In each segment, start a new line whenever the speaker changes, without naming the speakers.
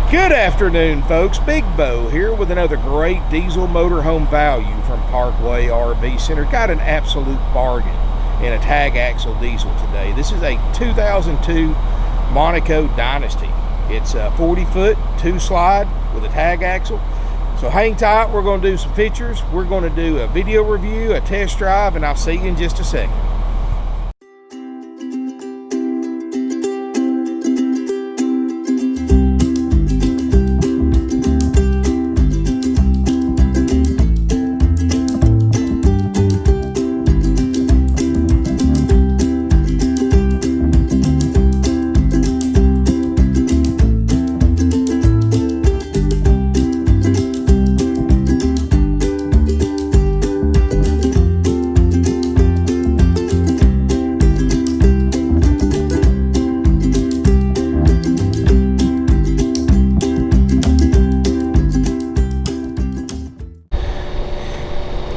Good afternoon, folks. Big Bo here with another great diesel motorhome value from Parkway RV Center. Got an absolute bargain in a tag axle diesel today. This is a 2002 Monaco Dynasty. It's a 40-foot, 2-slide with a tag axle. So hang tight. We're going to do some pictures. We're going to do a video review, a test drive, and I'll see you in just a second.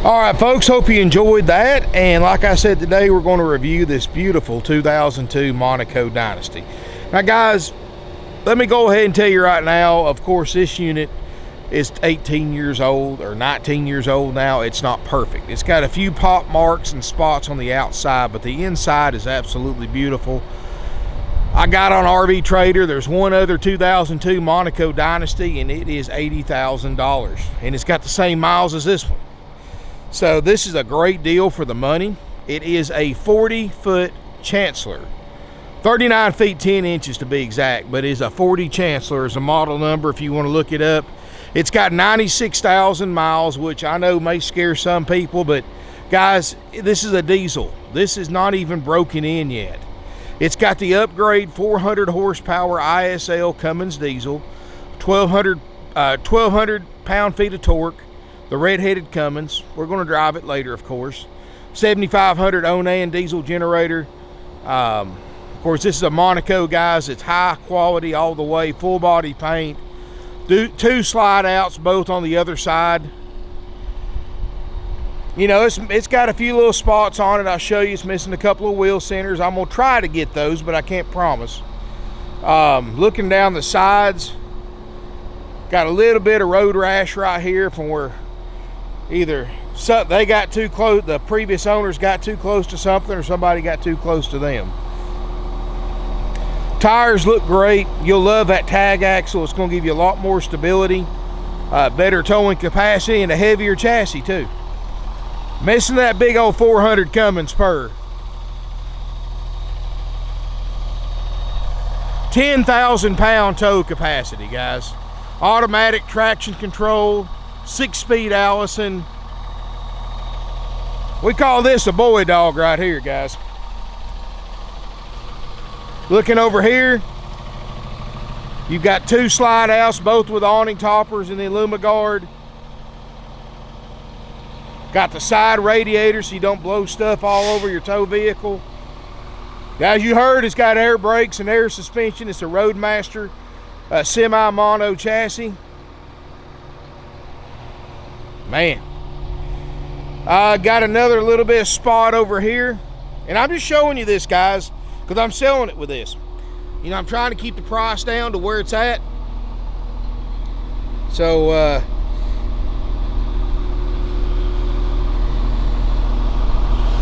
All right, folks, hope you enjoyed that. And like I said, today we're going to review this beautiful 2002 Monaco Dynasty. Now, guys, let me go ahead and tell you right now, of course, this unit is 18 years old or 19 years old now. It's not perfect. It's got a few pop marks and spots on the outside, but the inside is absolutely beautiful. I got on RV Trader, there's one other 2002 Monaco Dynasty, and it is $80,000. And it's got the same miles as this one. So this is a great deal for the money. It is a 40-foot Chancellor, 39 feet 10 inches to be exact, but it is a 40 Chancellor is a model number if you want to look it up. It's got 96,000 miles, which I know may scare some people, but guys, this is a diesel. This is not even broken in yet. It's got the upgrade 400 horsepower ISL Cummins diesel, 1,200 pound-feet of torque, the red-headed Cummins. We're going to drive it later, of course. 7,500 Onan diesel generator. Of course, this is a Monaco, guys. It's high quality all the way, full body paint. Two slide outs, both on the other side. You know, it's got a few little spots on it. I'll show you. It's missing a couple of wheel centers. I'm going to try to get those, but I can't promise. Looking down the sides, got a little bit of road rash right here from where either they got too close, the previous owners got too close to something, or somebody got too close to them. Tires look great. You'll love that tag axle. It's going to give you a lot more stability, better towing capacity, and a heavier chassis too. Missing that big old 400 Cummins spur. 10,000 pound tow capacity, guys. Automatic traction control, 6-speed Allison. We call this a boy dog right here, guys. Looking over here, you've got two slide outs, both with awning toppers and the Illumiguard. Got the side radiator so you don't blow stuff all over your tow vehicle. As you heard, it's got air brakes and air suspension. It's a Roadmaster semi-mono chassis. Man, I got another little bit of spot over here, and I'm just showing you this, guys, because I'm selling it with this. You know, I'm trying to keep the price down to where it's at. So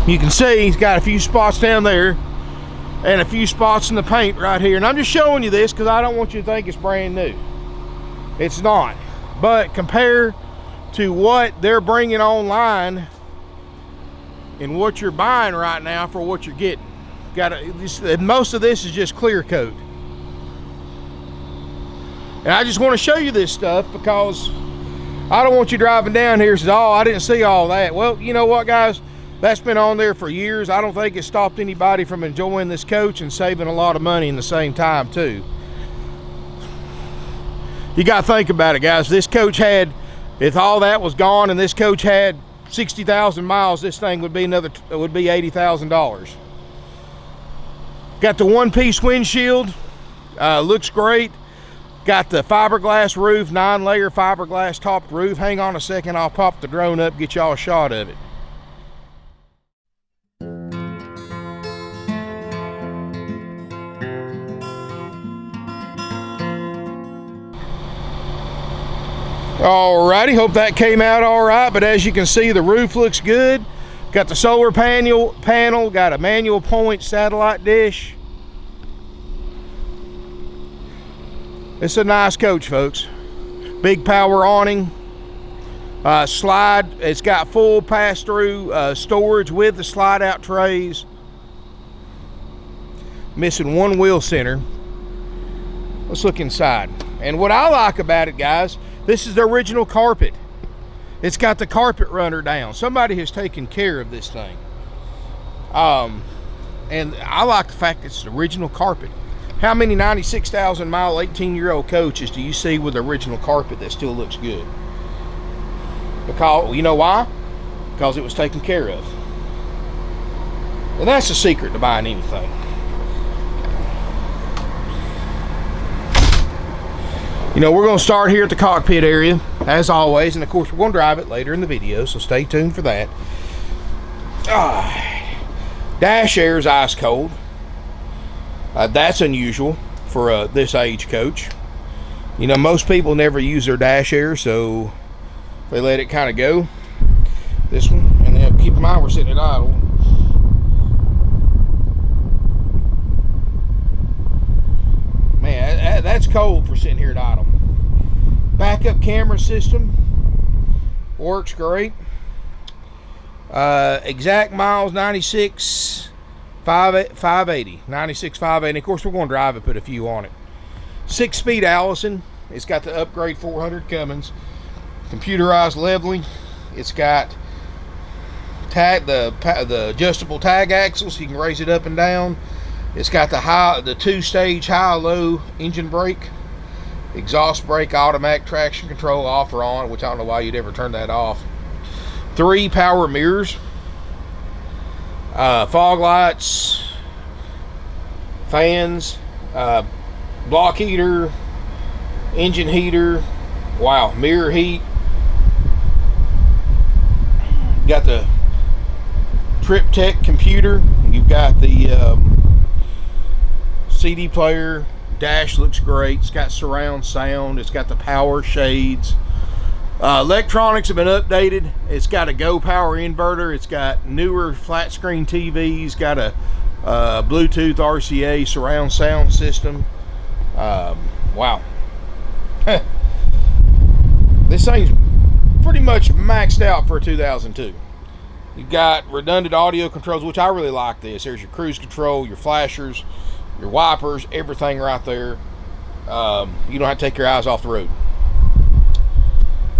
you can see he's got a few spots down there and a few spots in the paint right here, and I'm just showing you this because I don't want you to think it's brand new. It's not, but compare to what they're bringing online and what you're buying right now for what you're getting. Most of this is just clear coat, and I just want to show you this stuff because I don't want you driving down here and say, oh, I didn't see all that. Well, you know what, guys, that's been on there for years. I don't think it stopped anybody from enjoying this coach and saving a lot of money in the same time too. You got to think about it, guys. This coach had, if all that was gone and this coach had 60,000 miles, this thing would be $80,000. Got the one-piece windshield, looks great. Got the fiberglass roof, 9-layer fiberglass topped roof. Hang on a second, I'll pop the drone up, get y'all a shot of it. Alrighty, hope that came out all right. But as you can see, the roof looks good. Got the solar panel, got a manual point satellite dish. It's a nice coach, folks. Big power awning. Slide, it's got full pass-through storage with the slide-out trays. Missing one wheel center. Let's look inside. And what I like about it, guys, this is the original carpet. It's got the carpet runner down. Somebody has taken care of this thing. And I like the fact it's the original carpet. How many 96,000 mile, 18-year-old coaches do you see with the original carpet that still looks good? Because, you know why? Because it was taken care of. And that's the secret to buying anything. You know, we're going to start here at the cockpit area, as always, and of course we're going to drive it later in the video, so stay tuned for that. Dash air is ice cold. That's unusual for this age coach. You know, most people never use their dash air, so they let it kind of go. This one, and then keep in mind we're sitting at idle. Man, that's cold for sitting here at idle. Backup camera system works great. Exact miles 96,580. 96,580. Of course, we're going to drive it, put a few on it. 6-speed Allison. It's got the upgrade 400 Cummins. Computerized leveling. It's got the adjustable tag axles. You can raise it up and down. It's got the 2-stage high-low engine brake, exhaust brake, automatic traction control off or on, which I don't know why you'd ever turn that off. 3 power mirrors, fog lights, fans, block heater, engine heater. Wow, mirror heat. Got the TripTech computer. You've got the CD player. Dash looks great. It's got surround sound. It's got the power shades. Electronics have been updated. It's got a Go Power inverter. It's got newer flat screen TVs. Got a Bluetooth RCA surround sound system. Wow. This thing's pretty much maxed out for a 2002. You've got redundant audio controls, which I really like this. There's your cruise control, your flashers, your wipers, everything right there. You don't have to take your eyes off the road.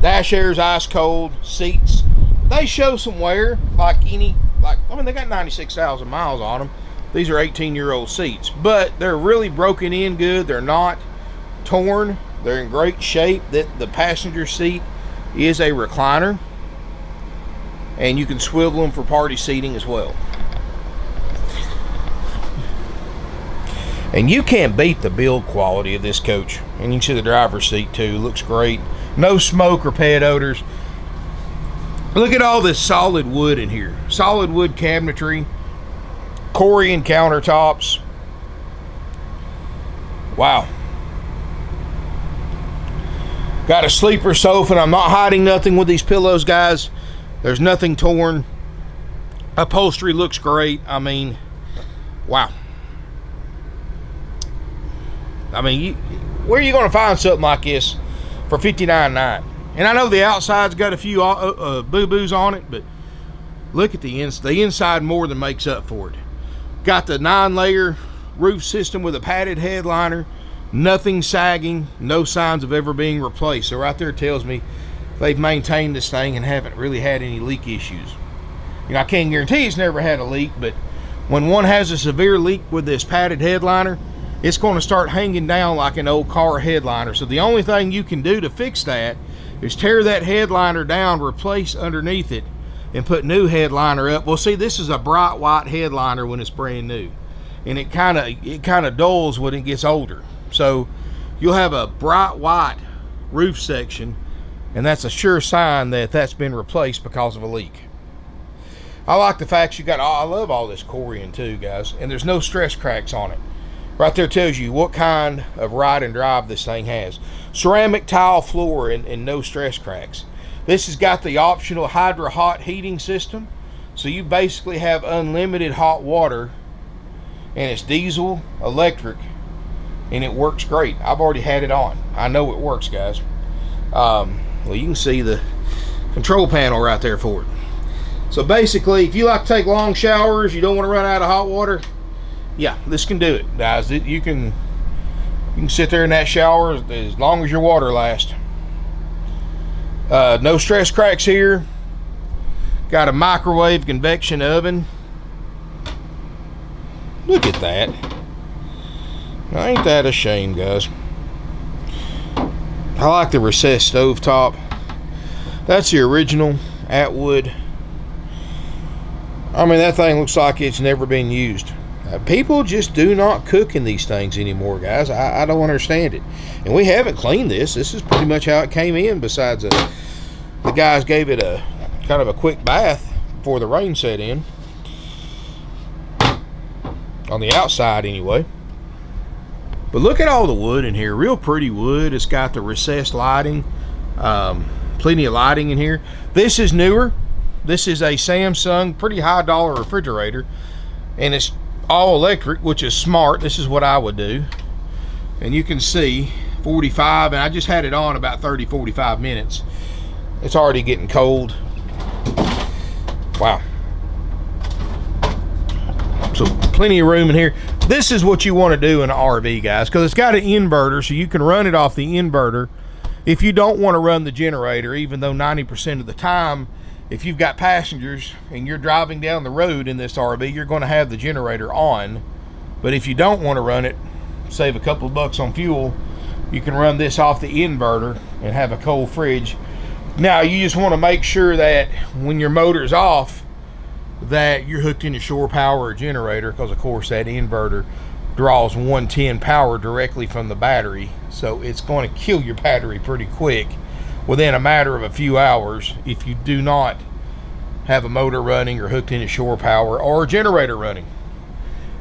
Dash air's ice cold. Seats, they show some wear, I mean, they got 96,000 miles on them. These are 18-year-old seats, but they're really broken in good. They're not torn. They're in great shape. The passenger seat is a recliner, and you can swivel them for party seating as well. And you can't beat the build quality of this coach. And you can see the driver's seat too. Looks great. No smoke or pet odors. Look at all this solid wood in here. Solid wood cabinetry. Corian countertops. Wow. Got a sleeper sofa, and I'm not hiding nothing with these pillows, guys. There's nothing torn. Upholstery looks great. I mean, wow. I mean, where are you going to find something like this for $59.9? And I know the outside's got a few boo-boos on it, but look at the inside more than makes up for it. Got the 9-layer roof system with a padded headliner, nothing sagging, no signs of ever being replaced. So right there tells me they've maintained this thing and haven't really had any leak issues. You know, I can't guarantee it's never had a leak, but when one has a severe leak with this padded headliner, it's going to start hanging down like an old car headliner. So the only thing you can do to fix that is tear that headliner down, replace underneath it, and put new headliner up. Well, see, this is a bright white headliner when it's brand new, and it kind of dulls when it gets older. So you'll have a bright white roof section, and that's a sure sign that that's been replaced because of a leak. I like the fact I love all this Corian too, guys, and there's no stress cracks on it. Right there tells you what kind of ride and drive this thing has. Ceramic tile floor and no stress cracks. This has got the optional Hydra hot heating system. So you basically have unlimited hot water, and it's diesel, electric, and it works great. I've already had it on. I know it works, guys. Well, you can see the control panel right there for it. So basically, if you like to take long showers, you don't want to run out of hot water, yeah, this can do it, guys. You can sit there in that shower as long as your water lasts. No stress cracks here. Got a microwave convection oven. Look at that. Now, ain't that a shame, guys? I like the recessed stovetop. That's the original Atwood. I mean, that thing looks like it's never been used. People just do not cook in these things anymore, guys. I don't understand it. And we haven't cleaned this. This is pretty much how it came in, besides the guys gave it a kind of a quick bath before the rain set in. On the outside, anyway. But look at all the wood in here. Real pretty wood. It's got the recessed lighting. Plenty of lighting in here. This is newer. This is a Samsung, pretty high dollar refrigerator. And it's all electric, which is smart. This is what I would do. And you can see 45, and I just had it on about 30-45 minutes. It's already getting cold. Wow. So plenty of room in here. This is what you want to do in an RV, guys, because it's got an inverter, so you can run it off the inverter if you don't want to run the generator, even though 90% of the time, if you've got passengers and you're driving down the road in this RV, you're going to have the generator on. But if you don't want to run it, save a couple of bucks on fuel, you can run this off the inverter and have a cold fridge. Now, you just want to make sure that when your motor's off, that you're hooked into shore power or generator, because of course that inverter draws 110 power directly from the battery. So it's going to kill your battery pretty quick within a matter of a few hours if you do not have a motor running or hooked into shore power or a generator running.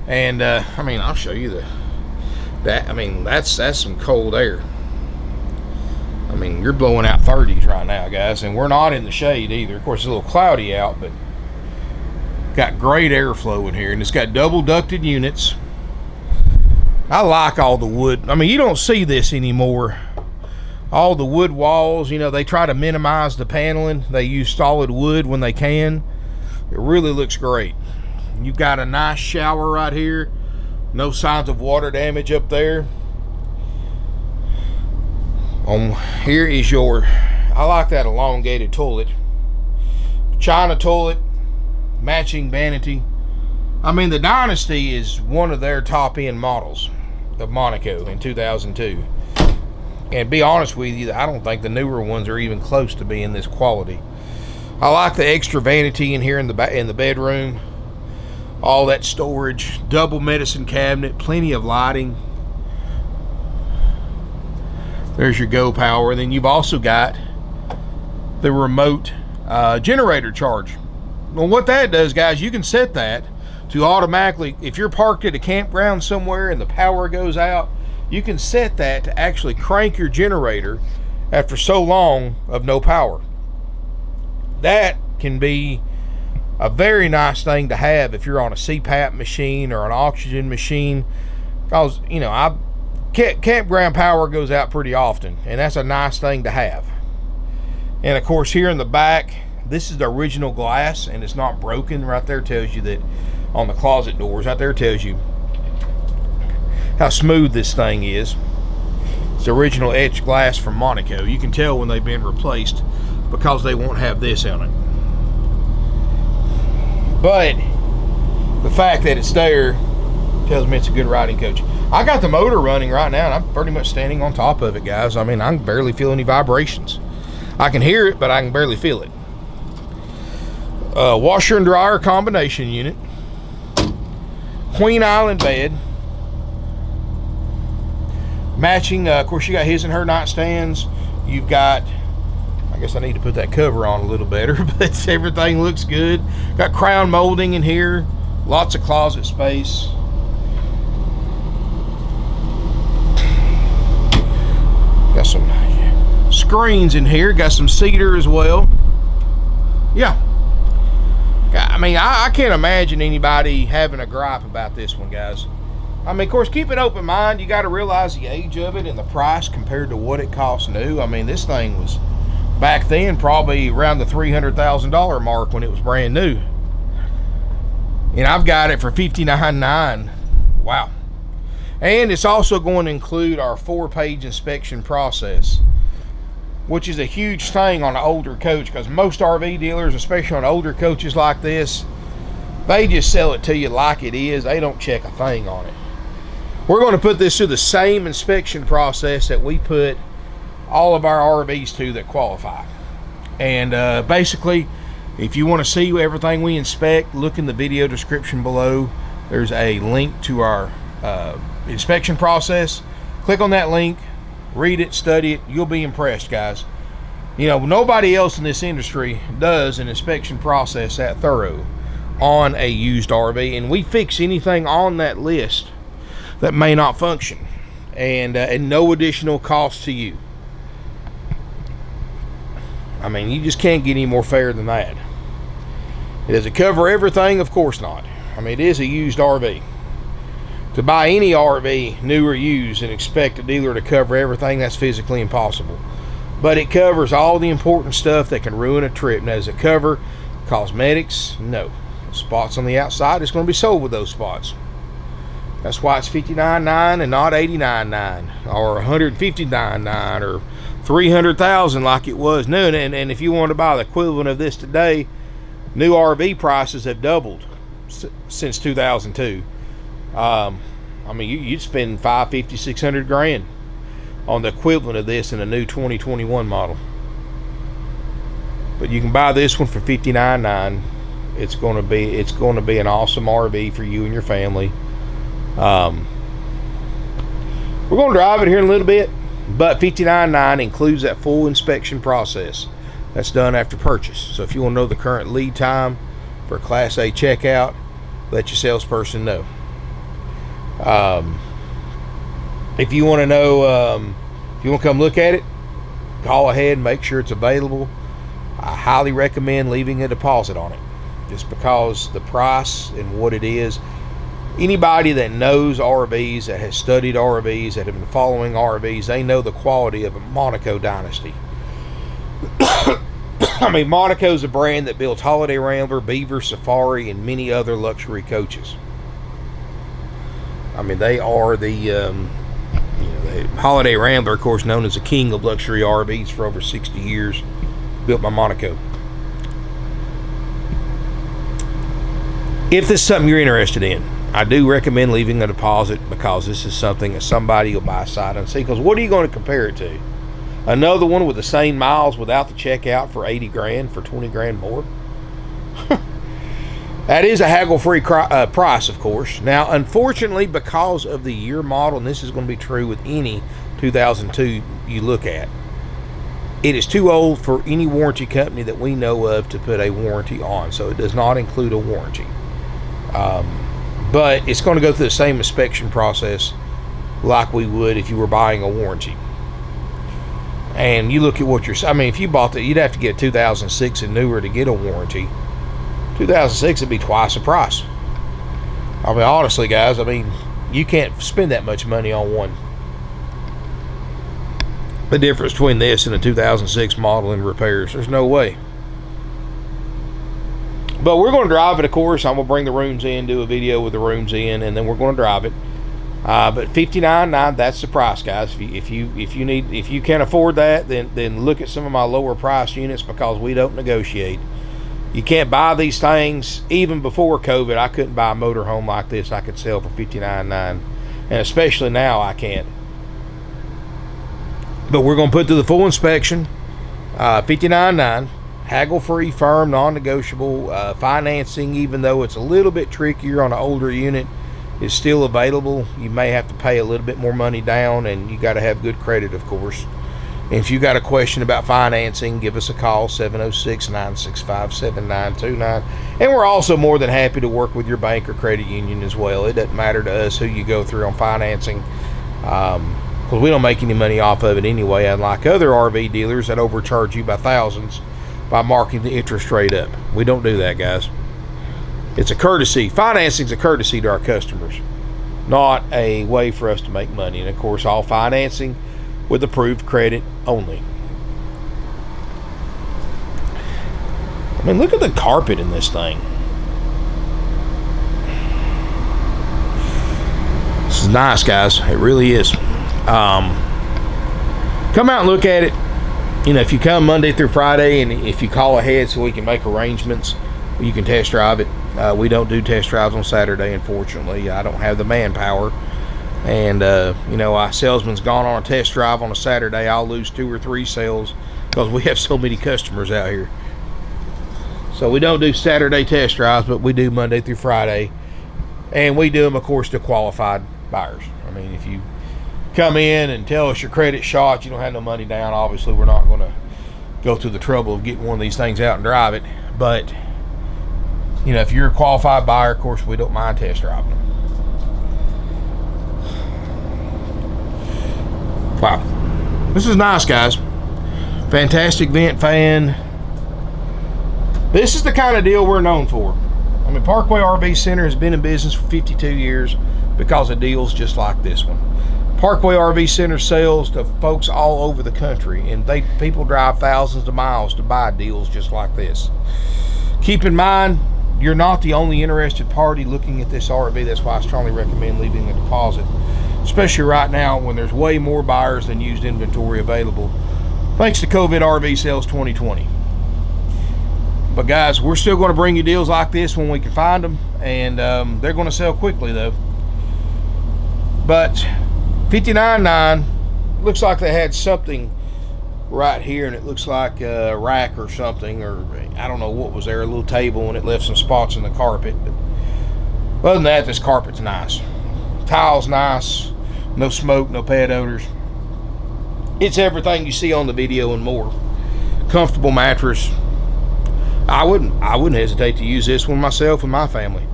And I mean, I'll show you that's some cold air. I mean, you're blowing out 30s right now, guys, and we're not in the shade either. Of course, it's a little cloudy out, but got great airflow in here, and it's got double ducted units. I like all the wood. I mean, you don't see this anymore. All the wood walls, you know, they try to minimize the paneling. They use solid wood when they can. It really looks great. You've got a nice shower right here. No signs of water damage up there. Here is your, I like that elongated toilet. China toilet, matching vanity. I mean, the Dynasty is one of their top end models of Monaco in 2002. And be honest with you, I don't think the newer ones are even close to being this quality. I like the extra vanity in here in the bedroom. All that storage, double medicine cabinet, plenty of lighting. There's your Go Power. And then you've also got the remote generator charge. Well, what that does, guys, you can set that to automatically, if you're parked at a campground somewhere and the power goes out, you can set that to actually crank your generator after so long of no power. That can be a very nice thing to have if you're on a CPAP machine or an oxygen machine, because, you know, campground power goes out pretty often, and that's a nice thing to have. And of course, here in the back, this is the original glass, and it's not broken. Right there tells you that on the closet doors. Right there tells you how smooth this thing is. It's the original etched glass from Monaco. You can tell when they've been replaced because they won't have this on it. But the fact that it's there tells me it's a good riding coach. I got the motor running right now, and I'm pretty much standing on top of it, guys. I mean, I can barely feel any vibrations. I can hear it, but I can barely feel it. Washer and dryer combination unit. Queen Island bed. Matching, of course, you got his and her nightstands. You've got, I guess I need to put that cover on a little better, but everything looks good. Got crown molding in here. Lots of closet space. some screens in here. Got some cedar as well. Yeah. I mean, I can't imagine anybody having a gripe about this one, guys. I mean, of course, keep an open mind. You got to realize the age of it and the price compared to what it costs new. I mean, this thing was back then probably around the $300,000 mark when it was brand new. And I've got it for $59,900. Wow. And it's also going to include our 4-page inspection process, which is a huge thing on an older coach, because most RV dealers, especially on older coaches like this, they just sell it to you like it is. They don't check a thing on it. We're going to put this through the same inspection process that we put all of our RVs to that qualify. And basically, if you want to see everything we inspect, look in the video description below. There's a link to our inspection process. Click on that link, read it, study it. You'll be impressed, guys. You know, nobody else in this industry does an inspection process that thorough on a used RV, and we fix anything on that list that may not function, and no additional cost to you. I mean, you just can't get any more fair than that. Does it cover everything? Of course not. I mean, it is a used RV. To buy any RV, new or used, and expect a dealer to cover everything, that's physically impossible. But it covers all the important stuff that can ruin a trip. Now, does it cover cosmetics? No. Spots on the outside, it's going to be sold with those spots. That's why it's $59,900 and not $89,900 or $159,900 or $300,000 like it was new. And if you want to buy the equivalent of this today, new RV prices have doubled since 2002. I mean, you'd spend $550,000, $600,000 on the equivalent of this in a new 2021 model. But you can buy this one for $59,900. It's going to be an awesome RV for you and your family. We're going to drive it here in a little bit, but $59,900 includes that full inspection process that's done after purchase. So if you want to know the current lead time for a Class A checkout, let your salesperson know. If you want to know, if you want to come look at it, call ahead and make sure it's available. I highly recommend leaving a deposit on it, just because the price and what it is. Anybody that knows RVs, that has studied RVs, that have been following RVs, they know the quality of a Monaco Dynasty. I mean, Monaco's a brand that builds Holiday Rambler, Beaver, Safari, and many other luxury coaches. I mean, they are the Holiday Rambler, of course, known as the king of luxury RVs for over 60 years, built by Monaco. If this is something you're interested in, I do recommend leaving a deposit, because this is something that somebody will buy sight unseen. Because what are you going to compare it to? Another one with the same miles without the checkout for $80,000 for $20,000 more? That is a haggle-free price, of course. Now, unfortunately, because of the year model, and this is going to be true with any 2002 you look at, it is too old for any warranty company that we know of to put a warranty on. So it does not include a warranty. But it's going to go through the same inspection process like we would if you were buying a warranty. And you look at what I mean, if you bought that, you'd have to get 2006 and newer to get a warranty. 2006 would be twice the price. I mean, honestly, guys, I mean, you can't spend that much money on one. The difference between this and a 2006 model and repairs, there's no way. But we're going to drive it, of course. I'm going to bring the rooms in, do a video with the rooms in, and then we're going to drive it. But $59,900, that's the price, guys. If you can't afford that, then look at some of my lower price units, because we don't negotiate. You can't buy these things. Even before COVID, I couldn't buy a motorhome like this I could sell for $59,900, and especially now I can't. But we're going to put through the full inspection, $59,900, haggle-free, firm, non-negotiable. Financing, even though it's a little bit trickier on an older unit, is still available. You may have to pay a little bit more money down, and you got to have good credit, of course. And if you got a question about financing, give us a call, 706-965-7929. And we're also more than happy to work with your bank or credit union as well. It doesn't matter to us who you go through on financing. because we don't make any money off of it anyway, unlike other RV dealers that overcharge you by thousands by marking the interest rate up. We don't do that, guys. It's a courtesy. Financing's a courtesy to our customers, not a way for us to make money. And of course, all financing with approved credit only. I mean, look at the carpet in this thing. This is nice, guys. It really is. Come out and look at it. You know, if you come Monday through Friday, and if you call ahead so we can make arrangements, you can test drive it. We don't do test drives on Saturday, unfortunately. I don't have the manpower. And, you know, our salesman's gone on a test drive on a Saturday. I'll lose 2 or 3 sales because we have so many customers out here. So we don't do Saturday test drives, but we do Monday through Friday. And we do them, of course, to qualified buyers. I mean, if you come in and tell us your credit's shot, you don't have no money down, obviously we're not going to go through the trouble of getting one of these things out and drive it. But, you know, if you're a qualified buyer, of course, we don't mind test driving them. Wow. This is nice, guys. Fantastic vent fan. This is the kind of deal we're known for. I mean, Parkway RV Center has been in business for 52 years because of deals just like this one. Parkway RV Center sells to folks all over the country, and people drive thousands of miles to buy deals just like this. Keep in mind, you're not the only interested party looking at this RV. That's why I strongly recommend leaving a deposit, especially right now when there's way more buyers than used inventory available, thanks to COVID RV Sales 2020. But guys, we're still going to bring you deals like this when we can find them, and they're going to sell quickly though. But $59.9 looks like they had something right here, and it looks like a rack or something, or I don't know what was there, a little table, and it left some spots in the carpet. But other than that, this carpet's nice. Tile's nice, no smoke, no pet odors. It's everything you see on the video and more. Comfortable mattress. I wouldn't hesitate to use this one myself and my family.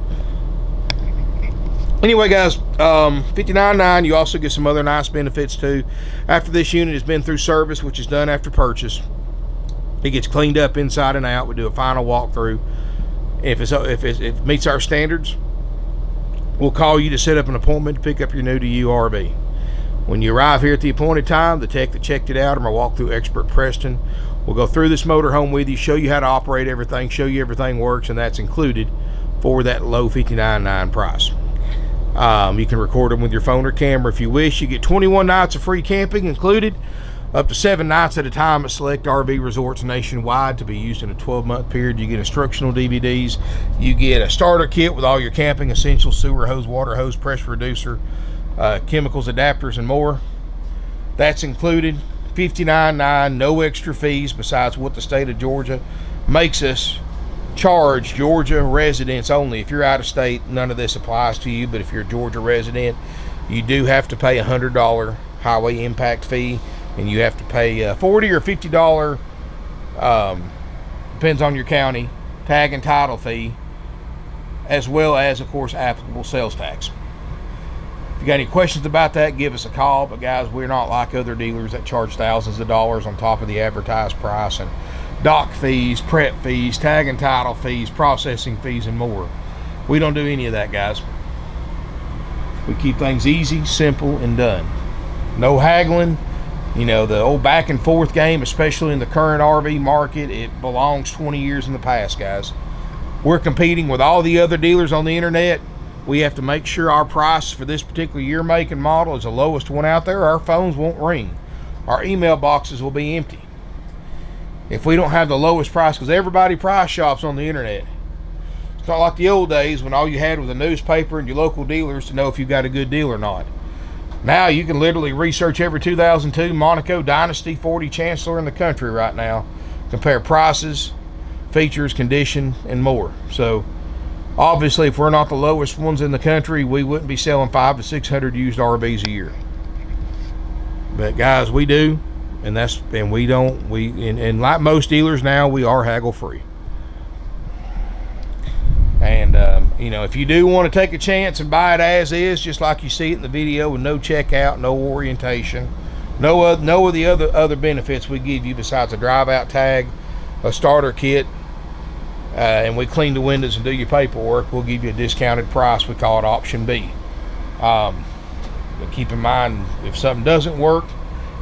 Anyway, guys, $59.9. You also get some other nice benefits too. After this unit has been through service, which is done after purchase, it gets cleaned up inside and out. We do a final walkthrough. If it meets our standards, we'll call you to set up an appointment to pick up your new to you RV. When you arrive here at the appointed time, the tech that checked it out, or my walkthrough expert Preston, will go through this motorhome with you, show you how to operate everything, show you everything works, and that's included for that low $59.9 price. You can record them with your phone or camera if you wish. You get 21 nights of free camping included, up to 7 nights at a time at select RV resorts nationwide to be used in a 12-month period. You get instructional DVDs. You get a starter kit with all your camping essentials: sewer hose, water hose, pressure reducer, chemicals, adapters, and more. That's included. $59.9, no extra fees besides what the state of Georgia makes us charge Georgia residents only. If you're out of state, none of this applies to you, but if you're a Georgia resident, you do have to pay a $100 highway impact fee, and you have to pay $40 or $50, depends on your county, tag and title fee, as well as, of course, applicable sales tax. If you got any questions about that, give us a call. But guys, we're not like other dealers that charge thousands of dollars on top of the advertised price, and dock fees, prep fees, tag and title fees, processing fees, and more. We don't do any of that, guys. We keep things easy, simple, and done. No haggling. You know, the old back and forth game, especially in the current RV market, it belongs 20 years in the past, guys. We're competing with all the other dealers on the internet. We have to make sure our price for this particular year, make, and model is the lowest one out there. Our phones won't ring. Our email boxes will be empty if we don't have the lowest price, because everybody price shops on the internet. It's not like the old days when all you had was a newspaper and your local dealers to know if you got a good deal or not. Now you can literally research every 2002 Monaco, Dynasty, 40 Chancellor in the country right now, compare prices, features, condition, and more. So obviously, if we're not the lowest ones in the country, we wouldn't be selling 500 to 600 used RVs a year. But guys, we do, and like most dealers now, we are haggle free. And You know, if you do want to take a chance and buy it as is, just like you see it in the video, with no checkout, no orientation, no of the other benefits we give you besides a drive out tag, a starter kit, and we clean the windows and do your paperwork, we'll give you a discounted price. We call it option B. But keep in mind, if something doesn't work,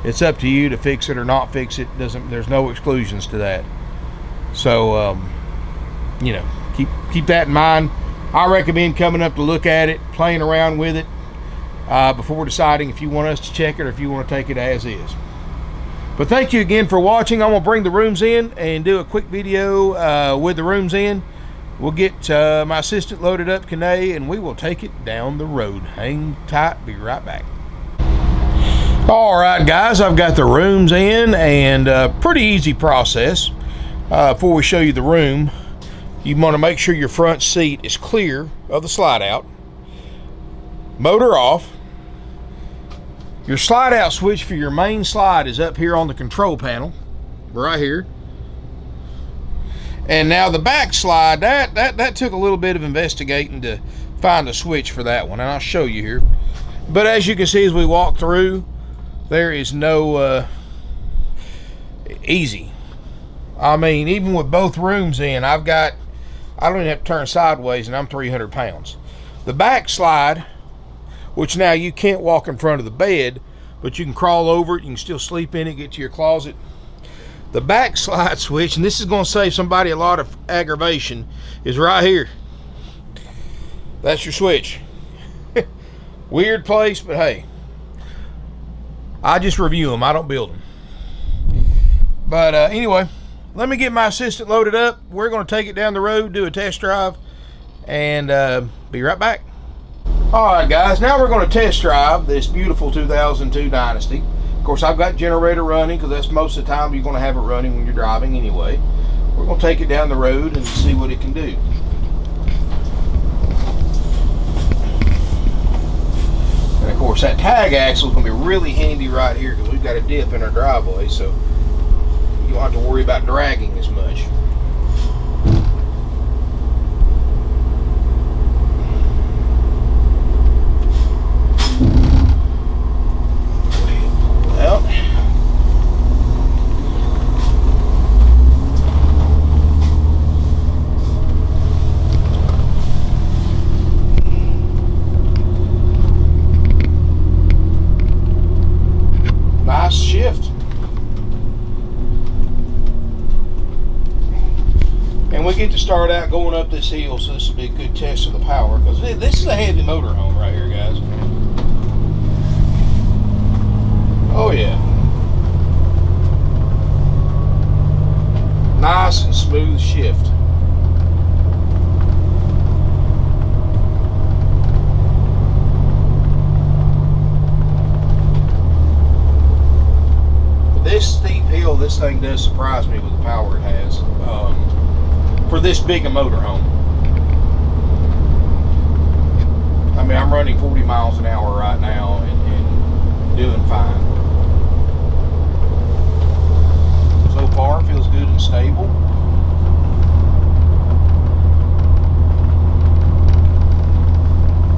it's up to you to fix it or not fix it. There's no exclusions to that. So you know, keep that in mind. I recommend coming up to look at it, playing around with it, before deciding if you want us to check it or if you want to take it as is. But thank you again for watching. I'm going to bring the rooms in and do a quick video with the rooms in. We'll get my assistant loaded up, Kanae, and we will take it down the road. Hang tight, be right back. All right, guys, I've got the rooms in, and pretty easy process. Before we show you the room, you want to make sure your front seat is clear of the slide out. Motor off. Your slide out switch for your main slide is up here on the control panel, right here. And now the back slide, that took a little bit of investigating to find a switch for that one, and I'll show you here. But as you can see as we walk through, there is no easy. I mean, even with both rooms in, I don't even have to turn sideways, and I'm 300 pounds. The back slide, which now you can't walk in front of the bed, but you can crawl over it, you can still sleep in it, get to your closet. The back slide switch, and this is going to save somebody a lot of aggravation, is right here. That's your switch. Weird place, but hey, I just review them, I don't build them. But anyway, let me get my assistant loaded up. We're going to take it down the road, do a test drive, and be right back. Alright guys, now we're going to test drive this beautiful 2002 Dynasty. Of course, I've got generator running because that's most of the time you're going to have it running when you're driving anyway. We're going to take it down the road and see what it can do. And of course, that tag axle is going to be really handy right here because we've got a dip in our driveway, so you don't have to worry about dragging as much. Shift. And we get to start out going up this hill, so this will be a good test of the power, because this is a heavy motorhome right here, guys. Oh yeah. Nice and smooth shift. This steep hill, this thing does surprise me with the power it has for this big a motorhome. I mean, I'm running 40 miles an hour right now and doing fine. So far, feels good and stable.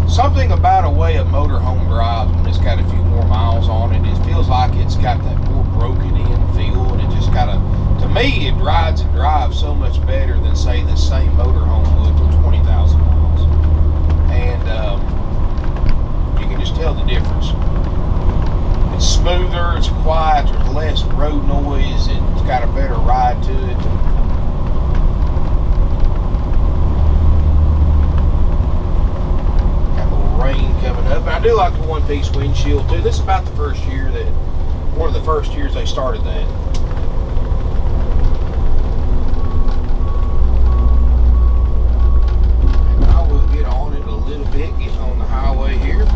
Something about a way a motorhome drives when it's got a few more miles on it, it feels like it's got that more broken in feel, and it just kind of, to me, it rides and drives so much better than, say, the same motorhome would for 20,000 miles. And you can just tell the difference. It's smoother, it's quiet, there's less road noise, it's got a better ride to it. Rain coming up. And I do like the one-piece windshield too. This is about the first year that, one of the first years they started that. And I will get on it a little bit, get on the highway here.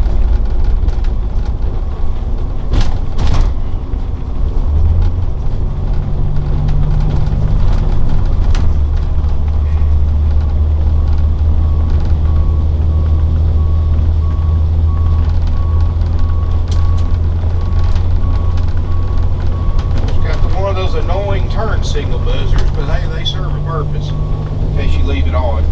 Signal buzzers, but hey, they serve a purpose in case you leave it on.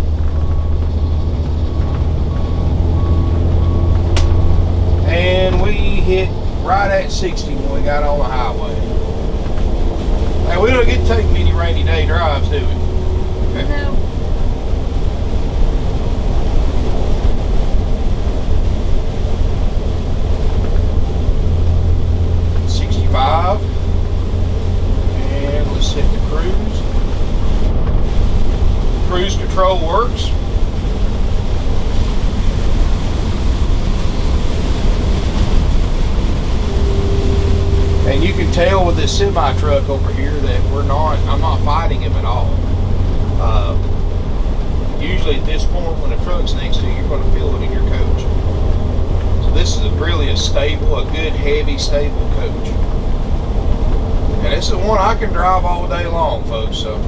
And we hit right at 60 when we got on the highway. Hey, we don't get to take many rainy day drives, do we? Okay.
No.
And let's hit the cruise. Cruise control works. And you can tell with this semi truck over here that I'm not fighting him at all. Usually at this point when a truck's next to you, you're going to feel it in your coach. So this is really a stable, a good, heavy, stable coach. And it's the one I can drive all day long, folks. So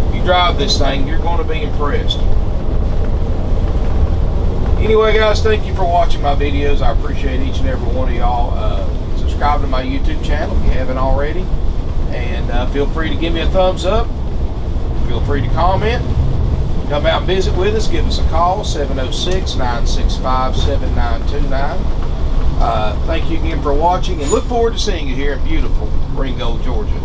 if you drive this thing, you're going to be impressed. Anyway, guys, thank you for watching my videos. I appreciate each and every one of y'all. Subscribe to my YouTube channel if you haven't already. And feel free to give me a thumbs up. Feel free to comment. Come out and visit with us. Give us a call, 706-965-7929. Thank you again for watching, and look forward to seeing you here in beautiful Ringo, Georgia.